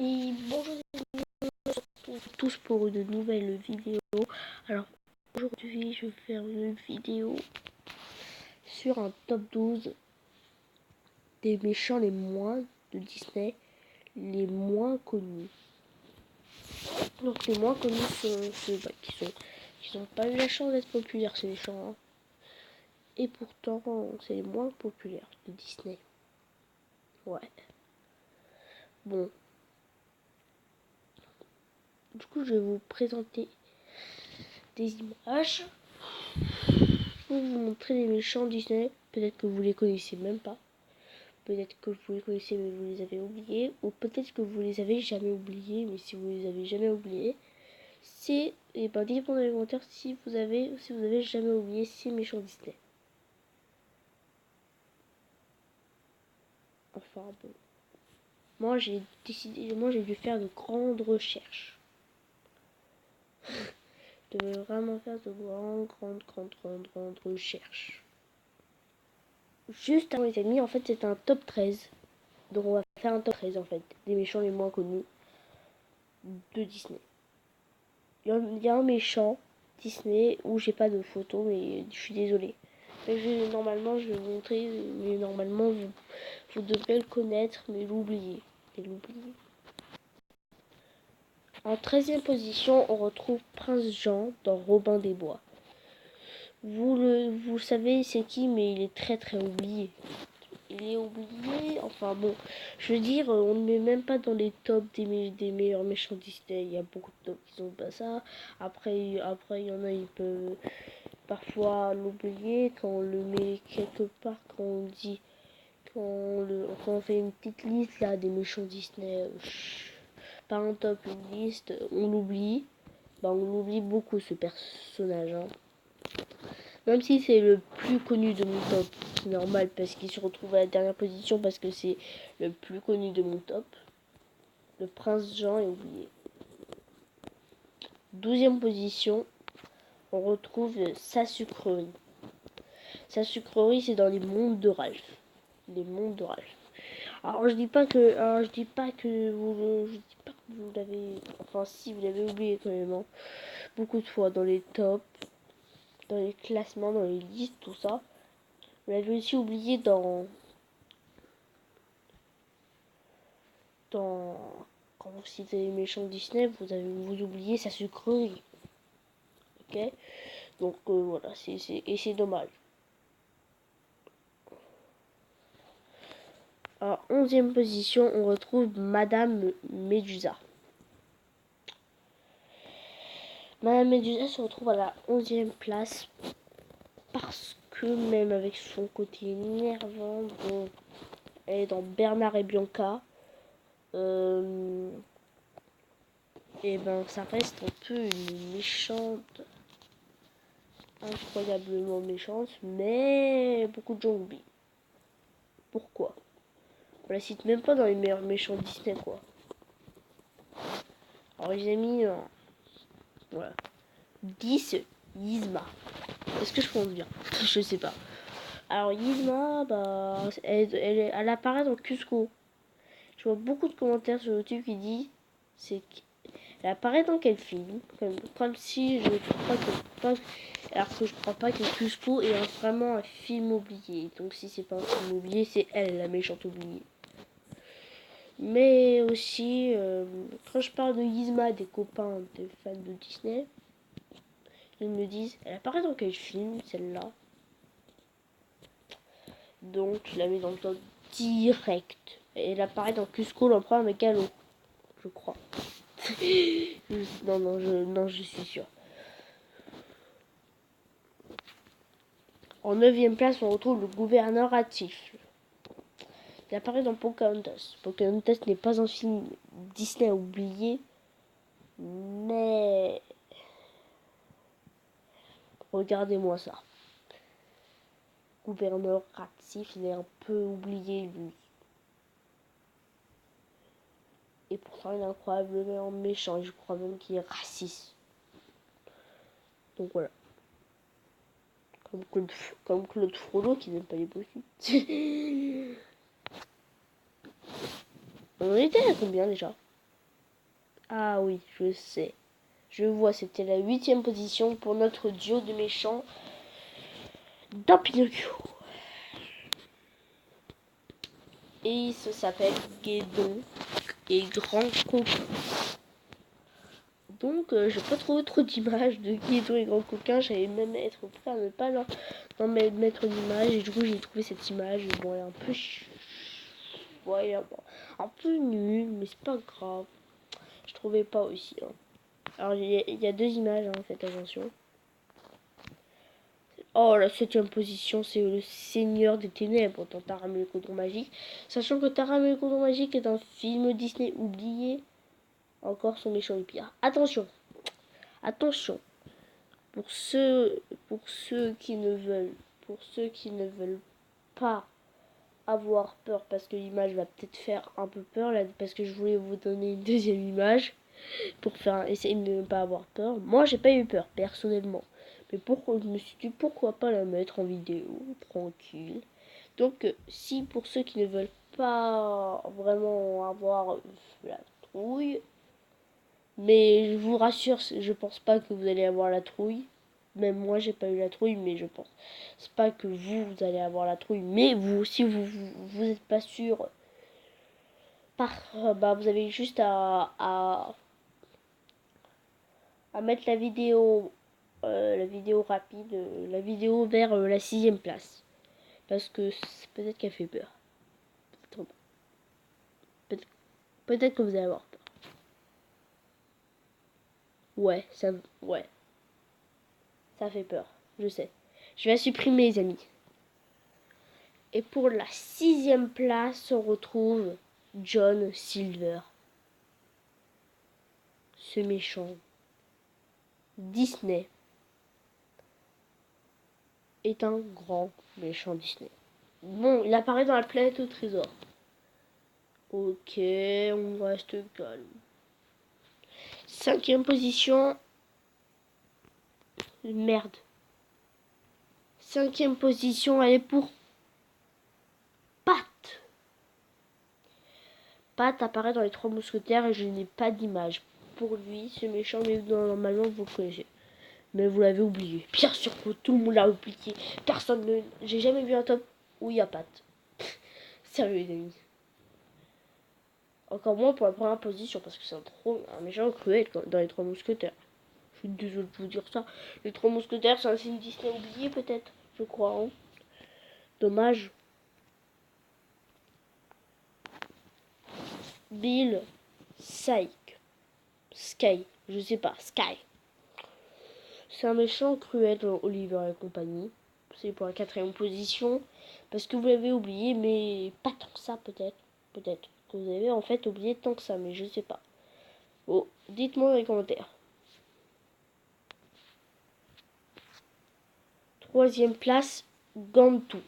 Et bonjour tous pour une nouvelle vidéo. Alors aujourd'hui je vais faire une vidéo sur un top 12 des méchants les moins de Disney, les moins connus. Donc les moins connus sont ceux qui n'ont pas eu la chance d'être populaires, ces méchants. Hein. Et pourtant c'est les moins populaires de Disney. Ouais. Bon. Du coup je vais vous présenter des images pour vous montrer les méchants Disney. Peut-être que vous les connaissez même pas. Peut-être que vous les connaissez mais vous les avez oubliés. Ou peut-être que vous les avez jamais oubliés. Mais si vous les avez jamais oubliés, c'est... Et ben dites-moi dans les commentaires si vous avez jamais oublié ces méchants Disney. Enfin bon. Moi j'ai dû faire de grandes recherches. De vraiment faire de grandes recherches. Juste avant les ennemis, en fait c'est un top 13. Donc on va faire un top 13 en fait. Des méchants les moins connus de Disney. Il y a un méchant Disney où j'ai pas de photo, mais je suis désolée. Normalement, je vais vous montrer, mais normalement, vous devrez le connaître, mais l'oublier. En 13e position, on retrouve Prince Jean dans Robin des Bois. Vous savez c'est qui, mais il est très oublié. Il est oublié, enfin bon, je veux dire, on ne met même pas dans les tops des meilleurs méchants Disney. Il y a beaucoup de tops qui sont pas ça. Après il y en a, ils peuvent parfois l'oublier quand on le met quelque part, quand on dit, quand on fait une petite liste là des méchants Disney, pas un top, une liste, on l'oublie. Bah, on l'oublie beaucoup ce personnage. Hein. Même si c'est le plus connu de mon top, c'est normal parce qu'il se retrouve à la dernière position parce que c'est le plus connu de mon top. Le prince Jean est oublié. 12e position, on retrouve sa sucrerie. Sa sucrerie, c'est dans les mondes de Ralph. Les mondes de Ralph. Alors je dis pas que vous l'avez, enfin si vous l'avez oublié quand même, hein. Beaucoup de fois dans les tops, dans les classements, dans les listes, tout ça. Vous l'avez aussi oublié dans quand vous citez les méchants Disney, vous oubliez sa sucrerie. Ok. Donc voilà, c'est dommage. En 11e position, on retrouve Madame Médusa. Madame Médusa se retrouve à la 11e place parce que même avec son côté énervant, bon, elle est dans Bernard et Bianca. Et ben ça reste un peu une méchante, incroyablement méchante, mais beaucoup de gens oublient. Pourquoi? On la cite même pas dans les meilleurs méchants Disney, quoi. Alors les amis, voilà. 10, Yzma. Est-ce que je prononce bien? Je sais pas. Alors Yzma, bah, elle apparaît dans Cusco. Je vois beaucoup de commentaires sur YouTube qui disent c'est qu'elle apparaît dans quel film, comme si je crois que alors que je crois pas que Cusco est vraiment un film oublié. Donc si c'est pas un film oublié, c'est elle la méchante oubliée. Mais aussi, quand je parle de Yzma des copains des fans de Disney, ils me disent elle apparaît dans quel film celle-là? Donc je la mets dans le top direct. Et elle apparaît dans Cusco l'empereur Mégalo, je crois. non, je suis sûre. En 9e place, on retrouve le gouverneur Ratif. Il apparaît dans Pocahontas. Pocahontas n'est pas un film Disney oublié, mais regardez-moi ça. Gouverneur Ratif, il est un peu oublié lui. Et pourtant il est incroyablement méchant. Je crois même qu'il est raciste. Donc voilà. Comme Claude Frollo qui n'aime pas les petits. On était à combien déjà? Ah oui, je sais. Je vois, c'était la 8e position pour notre duo de méchants dans Pinocchio. Et il s'appelle Guédon et Grand Coquin. Donc, j'ai pas trouvé trop d'images de Guédon et Grand Coquin. J'allais même être prêt à ne pas leur mettre une image. Et du coup, j'ai trouvé cette image. Bon, elle est un peu... Ouais, un peu nulle, mais c'est pas grave. Je trouvais pas aussi. Hein. Alors, il y a 2 images, hein, faites attention. Oh, la 7e position, c'est le Seigneur des Ténèbres dans Taram et le Cordon Magique. Sachant que Taram et le Cordon Magique est un film Disney oublié. Encore son méchant et pire. Attention, attention. Pour ceux qui ne veulent pas avoir peur, parce que l'image va peut-être faire un peu peur là, parce que je voulais vous donner une 2e image pour essayer de ne pas avoir peur. Moi, j'ai pas eu peur personnellement. Mais pourquoi je me suis dit pourquoi pas la mettre en vidéo tranquille. Donc si pour ceux qui ne veulent pas vraiment avoir la trouille, mais je vous rassure, je pense pas que vous allez avoir la trouille. Même moi j'ai pas eu la trouille, mais je pense c'est pas que vous allez avoir la trouille, mais vous si vous êtes pas sûr, vous avez juste à mettre la vidéo rapide, la vidéo vers la 6e place. Parce que peut-être qu'elle fait peur. Peut-être que vous allez avoir peur. Ouais, ça fait peur, je sais. Je vais la supprimer les amis. Et pour la 6e place, on retrouve John Silver. Ce méchant. Disney est un grand méchant Disney. Bon, il apparaît dans la planète au trésor. Ok, on reste calme. 5e position. Merde. 5e position, elle est pour Pat. Pat apparaît dans les 3 mousquetaires et je n'ai pas d'image. Pour lui, ce méchant, mais normalement vous le connaissez. Mais vous l'avez oublié. Bien sûr que tout le monde l'a oublié. Personne ne... J'ai jamais vu un top où il y a Pat. Sérieux les amis. Encore moins pour la première position parce que c'est un méchant cruel dans les 3 mousquetaires. Je suis désolée de vous dire ça. Les 3 mousquetaires, c'est un film Disney oublié peut-être. Je crois. Hein. Dommage. Bill Sky. Je sais pas. Sky. C'est un méchant cruel dans Oliver et compagnie. C'est pour la 4e position. Parce que vous l'avez oublié, mais pas tant que ça peut-être. Peut-être que vous avez en fait oublié tant que ça, mais je sais pas. Oh, dites-moi dans les commentaires. 3e place, Gantou.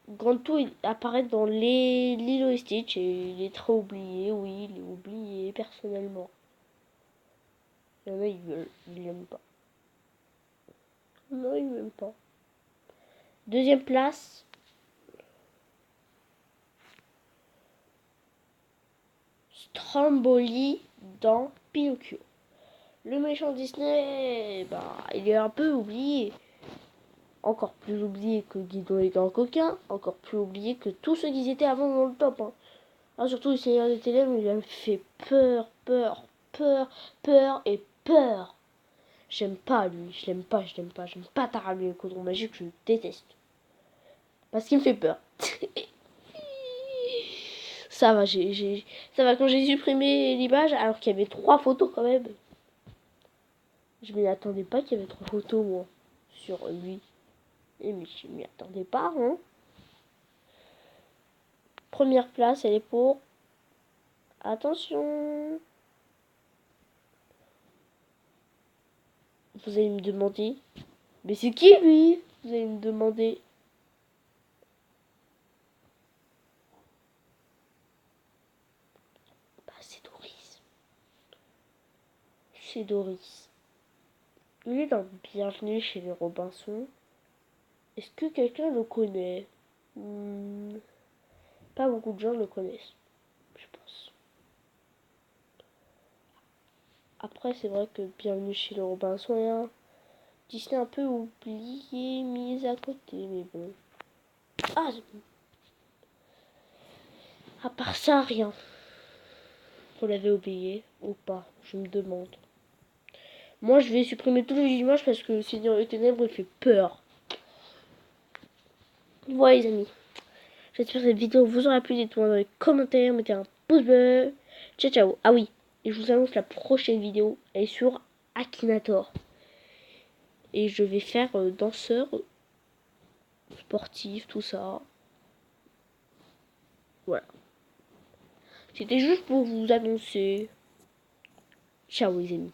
Gantou il apparaît dans Lilo et Stitch et il est très oublié. Oui, il est oublié personnellement. Il y en a, ils l'aiment pas. Non, ils m'aiment pas. 2e place, Stromboli dans Pinocchio. Le méchant Disney, il est un peu oublié. Encore plus oublié que Guido et Grand Coquin. Encore plus oublié que tous ceux qui étaient avant dans le top. Hein. Alors surtout le Seigneur des Ténèbres, il a fait peur et peur. J'aime pas lui, je l'aime pas. J'aime pas Taram et le Cordon Magique, je le déteste. Parce qu'il me fait peur. Ça va, ça va quand j'ai supprimé l'image alors qu'il y avait 3 photos quand même. Je m'y attendais pas qu'il y avait 3 photos moi sur lui. Et mais je m'y attendais pas, hein. Première place, elle est pour... Attention. Vous allez me demander... Mais c'est qui lui? Vous allez me demander... C'est Doris. C'est Doris. Il est dans Bienvenue chez les Robinson. Est-ce que quelqu'un le connaît? Pas beaucoup de gens le connaissent, je pense. Après, c'est vrai que Bienvenue chez les Robinson, Disney un peu oublié, mis à côté, mais bon. Ah, à part ça, rien. Vous l'avez oublié ou pas, je me demande. Moi, je vais supprimer tous les images parce que le Seigneur des Ténèbres, il fait peur. Voilà, les amis. J'espère que cette vidéo vous aura plu. Dites-moi dans les commentaires, mettez un pouce bleu. Ciao, ciao. Ah oui, et je vous annonce la prochaine vidéo. Elle est sur Akinator. Et je vais faire danseur, sportif, tout ça. Voilà. C'était juste pour vous annoncer. Ciao, les amis.